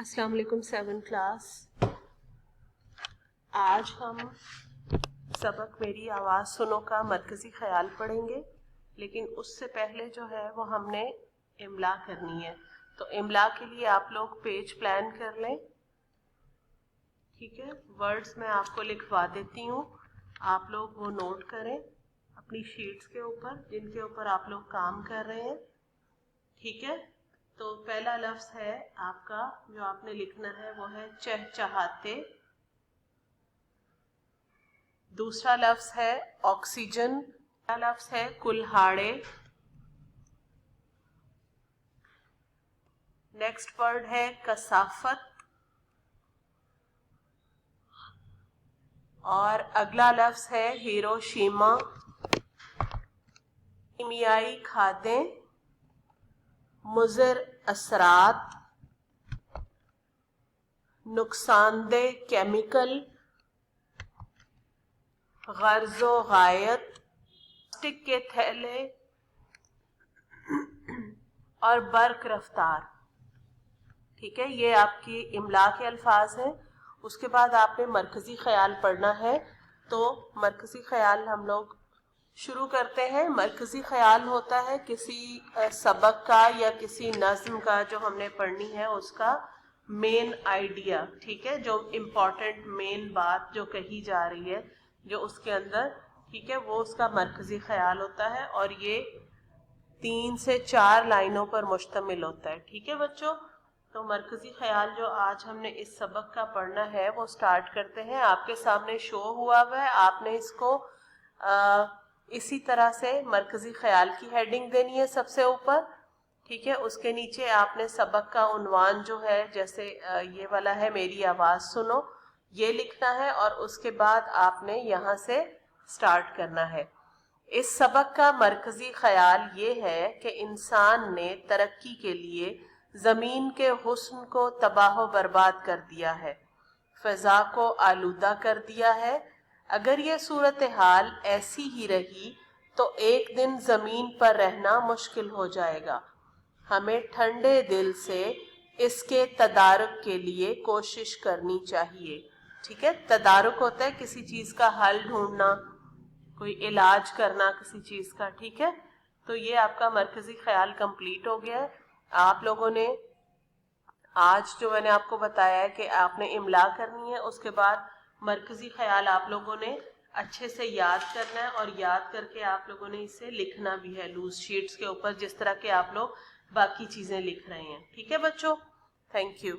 अस्सलाम वालेकुम 7th class. आज हम सबक मेरी आवाज़ सुनो का मरकज़ी ख्याल पढ़ेंगे, लेकिन उससे पहले जो है वो हमने इमला करनी है। तो इमला के लिए आप लोग पेज प्लान कर लें, ठीक है। वर्ड्स मैं आपको लिखवा देती हूँ, आप लोग वो नोट करें अपनी शीट्स के ऊपर जिनके ऊपर आप लोग काम कर रहे हैं, ठीक है। तो पहला लफ्ज है आपका जो आपने लिखना है वो है चहचहाते। दूसरा लफ्ज है ऑक्सीजन। तीसरा लफ्ज है कुल्हाड़े। नेक्स्ट वर्ड है कसाफत। और अगला लफ्ज है हिरोशिमा। कीमियाई खादें, मुज़र असरात, नुकसानदेह केमिकल, गर्ज़ो गायत, प्लास्टिक के थैले और बर्क रफ्तार, ठीक है। ये आपकी इमला के अल्फाज हैं। उसके बाद आपने मरकज़ी ख्याल पढ़ना है। तो मरकज़ी ख्याल हम लोग शुरू करते हैं। मरकज़ी ख्याल होता है किसी सबक का या किसी नज़्म का जो हमने पढ़नी है उसका मेन आइडिया, ठीक है। जो इम्पोर्टेंट मेन बात जो कही जा रही है जो उसके अंदर, ठीक है, वो उसका मरकज़ी ख्याल होता है। और ये 3 से 4 लाइनों पर मुश्तमिल होता है, ठीक है बच्चों। तो मरकज़ी ख्याल जो आज हमने इस सबक का पढ़ना है वो स्टार्ट करते हैं। आपके सामने शो हुआ है, आपने इसको इसी तरह से मरकज़ी ख्याल की हेडिंग देनी है सबसे ऊपर, ठीक है। उसके नीचे आपने सबक का उन्वान जो है, जैसे ये वाला है मेरी आवाज़ सुनो, ये लिखना है और उसके बाद आपने यहाँ से स्टार्ट करना है। इस सबक का मरकज़ी ख्याल ये है कि इंसान ने तरक्की के लिए ज़मीन के हुस्न को तबाह बर्बाद कर दिया है, फ़ज़ा को आलूदा कर दिया है। अगर ये सूरत हाल ऐसी ही रही तो एक दिन ज़मीन पर रहना मुश्किल हो जाएगा। हमें ठंडे दिल से इसके तदारुक के लिए कोशिश करनी चाहिए, ठीक है। तदारुक होता है किसी चीज़ का हल ढूंढना, कोई इलाज करना किसी चीज़ का, ठीक है। तो ये आपका मरकज़ी ख्याल कंप्लीट हो गया है। आप लोगों ने आज जो मैंने आपको बताया है कि आपने इमला करनी है, उसके बाद मरकज़ी ख्याल आप लोगों ने अच्छे से याद करना है और याद करके आप लोगों ने इसे लिखना भी है लूज शीट्स के ऊपर, जिस तरह के आप लोग बाकी चीज़ें लिख रहे हैं, ठीक है बच्चों। Thank you.